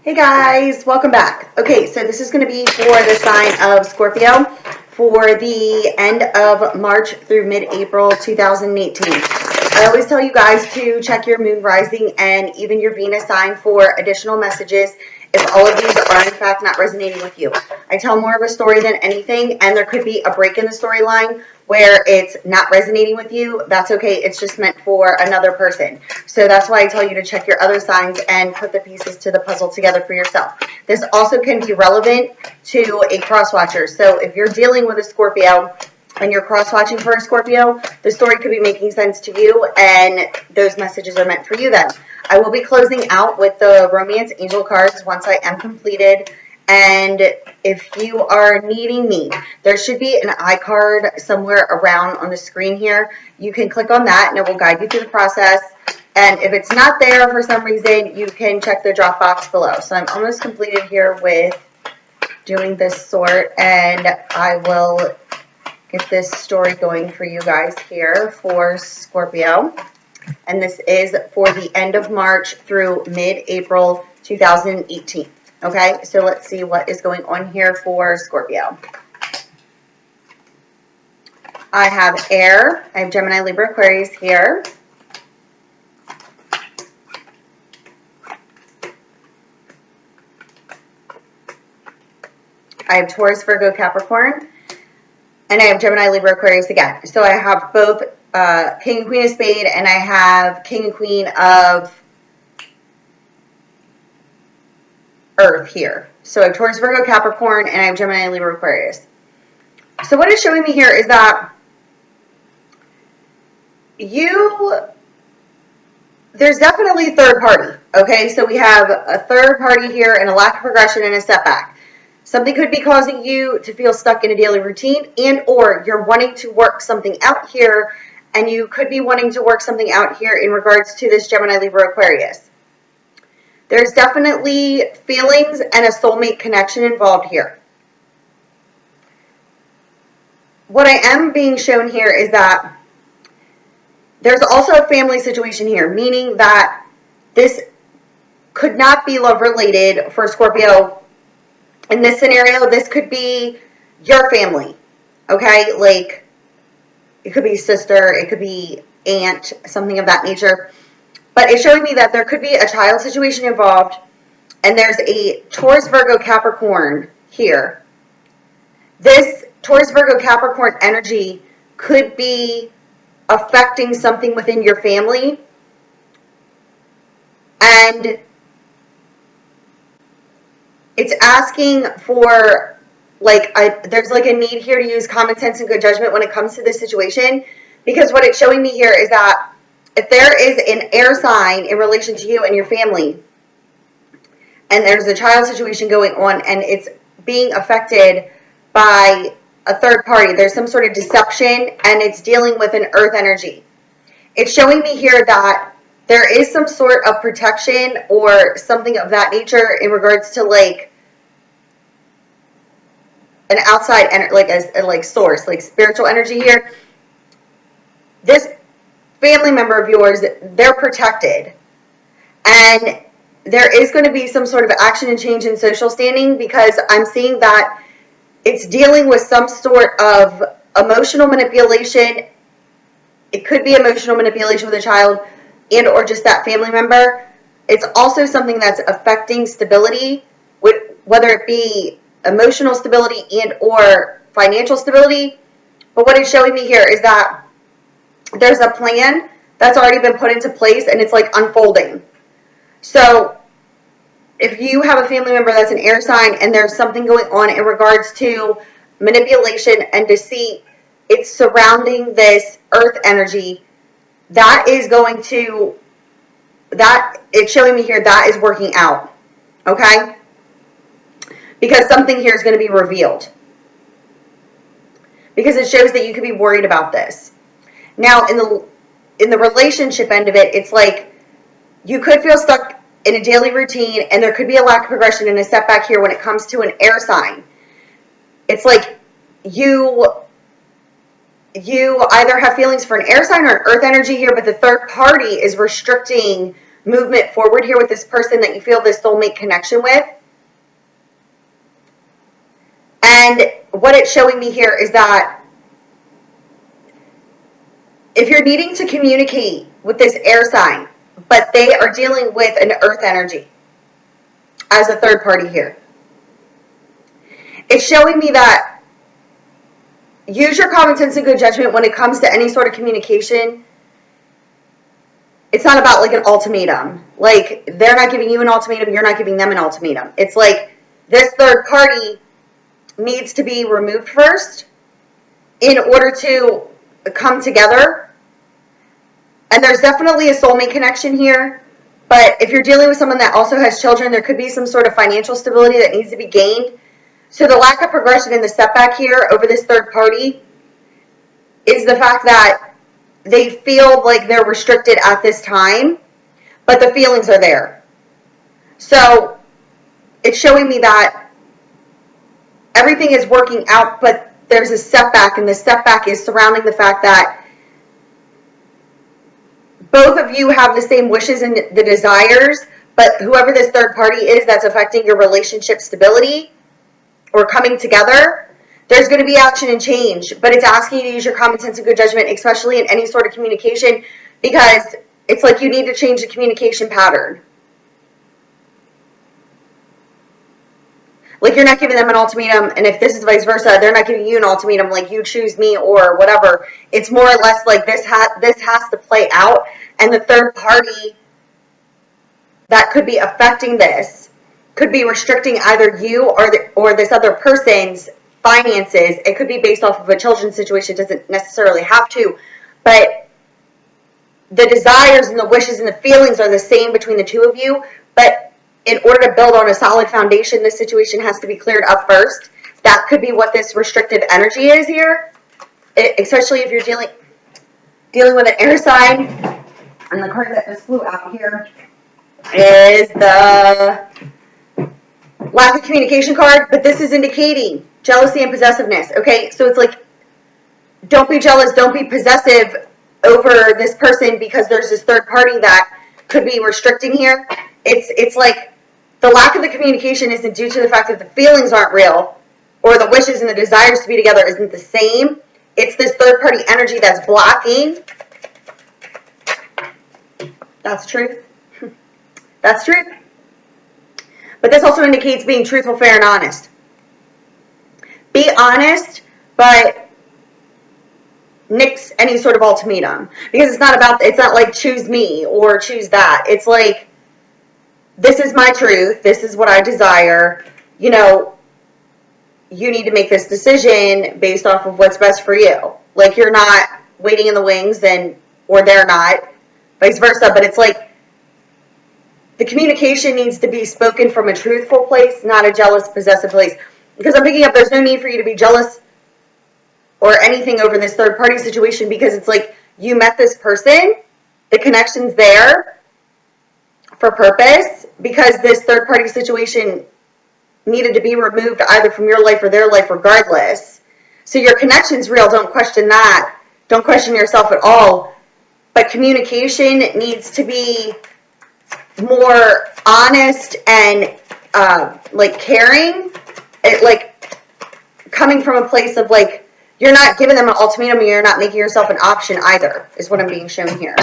Hey guys, welcome back. Okay, so this is going to be for the sign of Scorpio for the end of March through mid-April 2018. I always tell you guys to check your moon rising and even your Venus sign for additional messages if all of these are in fact not resonating with you. I tell more of a story than anything, and there could be a break in the storyline where it's not resonating with you. That's okay. It's just meant for another person. So that's why I tell you to check your other signs and put the pieces to the puzzle together for yourself. This also can be relevant to a cross-watcher. So if you're dealing with a Scorpio and you're cross-watching for a Scorpio, the story could be making sense to you, and those messages are meant for you then. I will be closing out with the Romance Angel cards once I am completed. And if you are needing me, there should be an iCard somewhere around on the screen here. You can click on that and it will guide you through the process. And if it's not there for some reason, you can check the drop box below. So I'm almost completed here with doing this sort, and I will get this story going for you guys here for Scorpio. And this is for the end of March through mid-April 2018. Okay, so let's see what is going on here for Scorpio. I have air. I have Gemini, Libra, Aquarius here. I have Taurus, Virgo, Capricorn. And I have Gemini, Libra, Aquarius again. So I have both King and Queen of Spades, and I have King and Queen of Earth here. So I have Taurus, Virgo, Capricorn, and I have Gemini, Libra, Aquarius. So what it's showing me here is that there's definitely a third party, okay? So we have a third party here and a lack of progression and a setback. Something could be causing you to feel stuck in a daily routine, and or you're wanting to work something out here, and you could be wanting to work something out here in regards to this Gemini, Libra, Aquarius. There's definitely feelings and a soulmate connection involved here. What I am being shown here is that there's also a family situation here, meaning that this could not be love related for Scorpio. In this scenario, this could be your family, okay? Like, it could be sister, it could be aunt, something of that nature. But it's showing me that there could be a child situation involved, and there's a Taurus, Virgo, Capricorn here. This Taurus, Virgo, Capricorn energy could be affecting something within your family, and it's asking for, there's like a need here to use common sense and good judgment when it comes to this situation, because what it's showing me here is that if there is an air sign in relation to you and your family, and there's a child situation going on, and it's being affected by a third party, there's some sort of deception, and it's dealing with an earth energy. It's showing me here that there is some sort of protection or something of that nature in regards to like an outside, like source, like spiritual energy here. This family member of yours, they're protected, and there is going to be some sort of action and change in social standing, because I'm seeing that it's dealing with some sort of emotional manipulation. It could be emotional manipulation with a child and or just that family member. It's also something that's affecting stability, whether it be emotional stability and or financial stability. But what it's showing me here is that there's a plan that's already been put into place, and it's like unfolding. So if you have a family member that's an air sign and there's something going on in regards to manipulation and deceit, it's surrounding this earth energy. That is going to, that it's showing me here, that is working out, okay? Because something here is going to be revealed. Because it shows that you could be worried about this. Now, in the relationship end of it, it's like you could feel stuck in a daily routine, and there could be a lack of progression and a setback here when it comes to an air sign. It's like you either have feelings for an air sign or an earth energy here, but the third party is restricting movement forward here with this person that you feel this soulmate connection with. And what it's showing me here is that if you're needing to communicate with this air sign, but they are dealing with an earth energy as a third party here, it's showing me that use your common sense and good judgment when it comes to any sort of communication. It's not about like an ultimatum. Like, they're not giving you an ultimatum, you're not giving them an ultimatum. It's like this third party needs to be removed first in order to come together. And there's definitely a soulmate connection here. But if you're dealing with someone that also has children, there could be some sort of financial stability that needs to be gained. So the lack of progression and the setback here over this third party is the fact that they feel like they're restricted at this time, but the feelings are there. So it's showing me that everything is working out, but there's a setback, and the setback is surrounding the fact that both of you have the same wishes and the desires, but whoever this third party is that's affecting your relationship stability or coming together, there's going to be action and change, but it's asking you to use your common sense and good judgment, especially in any sort of communication, because it's like you need to change the communication pattern. Like, you're not giving them an ultimatum, and if this is vice versa, they're not giving you an ultimatum, like, you choose me or whatever. It's more or less like this has to play out, and the third party that could be affecting this could be restricting either you or this other person's finances. It could be based off of a children's situation. It doesn't necessarily have to, but the desires and the wishes and the feelings are the same between the two of you, but in order to build on a solid foundation, this situation has to be cleared up first. That could be what this restrictive energy is here, especially if you're dealing with an air sign. And the card that just flew out here is the lack of communication card, but this is indicating jealousy and possessiveness. Okay, so it's like, don't be jealous, don't be possessive over this person because there's this third party that could be restricting here. It's like the lack of the communication isn't due to the fact that the feelings aren't real or the wishes and the desires to be together isn't the same. It's this third party energy that's blocking. That's truth. That's truth. But this also indicates being truthful, fair, and honest. Be honest, but nix any sort of ultimatum. Because it's not like choose me or choose that. It's like, this is my truth. This is what I desire. You know, you need to make this decision based off of what's best for you. Like, you're not waiting in the wings or they're not, vice versa. But it's like, the communication needs to be spoken from a truthful place, not a jealous, possessive place. Because I'm picking up, there's no need for you to be jealous or anything over this third party situation, because it's like, you met this person, the connection's there for purpose, because this third party situation needed to be removed either from your life or their life regardless. So your connection's real, don't question that. Don't question yourself at all. But communication needs to be more honest and like caring, like coming from a place of like, you're not giving them an ultimatum and you're not making yourself an option either, is what I'm being shown here.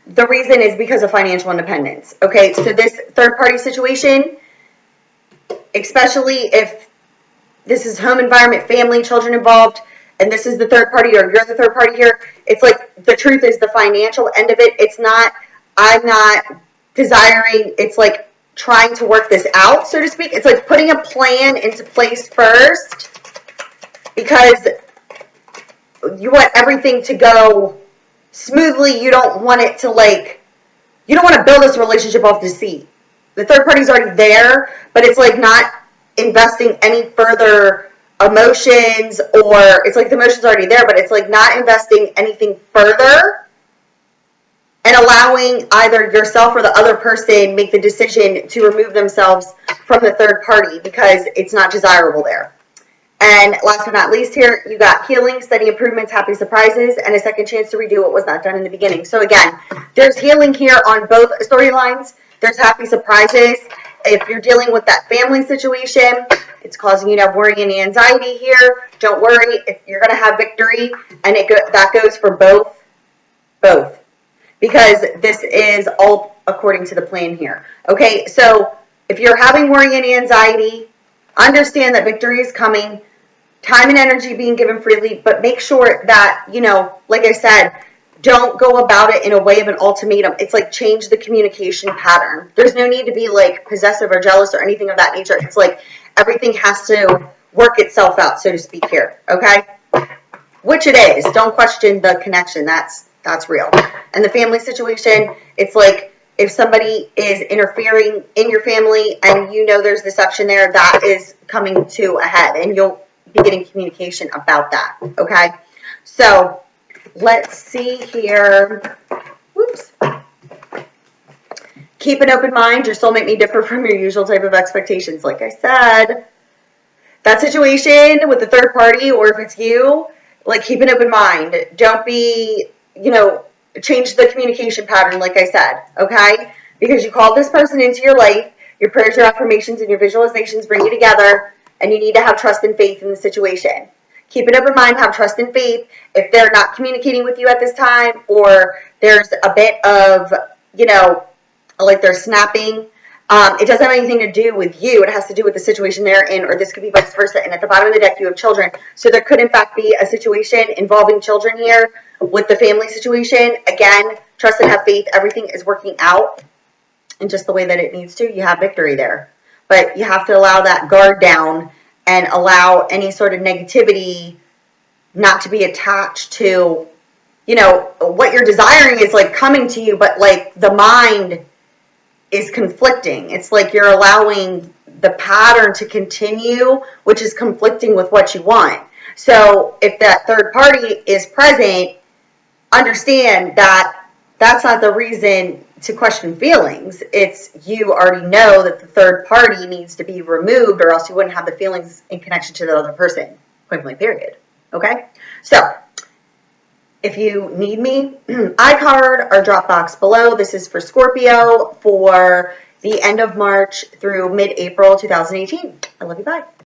The reason is because of financial independence. Okay, so this third party situation, especially if this is home environment, family, children involved, and this is the third party or you're the third party here, it's like the truth is the financial end of it. It's not, I'm not desiring, it's like trying to work this out, so to speak. It's like putting a plan into place first, because you want everything to go smoothly. You don't want it to you don't want to build this relationship off deceit. The third party's already there, but it's like not investing any further emotions, or it's like the emotion's already there, but it's like not investing anything further and allowing either yourself or the other person make the decision to remove themselves from the third party because it's not desirable there. And last but not least here, you got healing, steady improvements, happy surprises, and a second chance to redo what was not done in the beginning. So again, there's healing here on both storylines. There's happy surprises. If you're dealing with that family situation, it's causing you to have worry and anxiety here. Don't worry, if you're going to have victory, and that goes for both, because this is all according to the plan here. Okay, so if you're having worry and anxiety, understand that victory is coming. Time and energy being given freely, but make sure that, like I said, don't go about it in a way of an ultimatum. It's like change the communication pattern. There's no need to be like possessive or jealous or anything of that nature. It's like everything has to work itself out, so to speak here, okay? Which it is. Don't question the connection. That's real. And the family situation, it's like if somebody is interfering in your family and there's deception there, that is coming to a head, and you'll be getting communication about that, okay? So let's see here. Whoops. Keep an open mind. Your soulmate may differ from your usual type of expectations. Like I said, that situation with the third party, or if it's you, like keep an open mind. Don't be, change the communication pattern, like I said, okay? Because you called this person into your life. Your prayers, your affirmations, and your visualizations bring you together, and you need to have trust and faith in the situation. Keep an open mind, have trust and faith. If they're not communicating with you at this time, or there's a bit of, like they're snapping, it doesn't have anything to do with you. It has to do with the situation they're in, or this could be vice versa. And at the bottom of the deck, you have children. So there could, in fact, be a situation involving children here with the family situation. Again, trust and have faith. Everything is working out in just the way that it needs to. You have victory there. But you have to allow that guard down and allow any sort of negativity not to be attached to, what you're desiring is like coming to you, but like the mind is conflicting. It's like you're allowing the pattern to continue, which is conflicting with what you want. So if that third party is present, understand that that's not the reason to question feelings. It's you already know that the third party needs to be removed, or else you wouldn't have the feelings in connection to the other person. Point blank, period. Okay? So, if you need me, iCard or Dropbox below. This is for Scorpio for the end of March through mid-April 2018. I love you. Bye.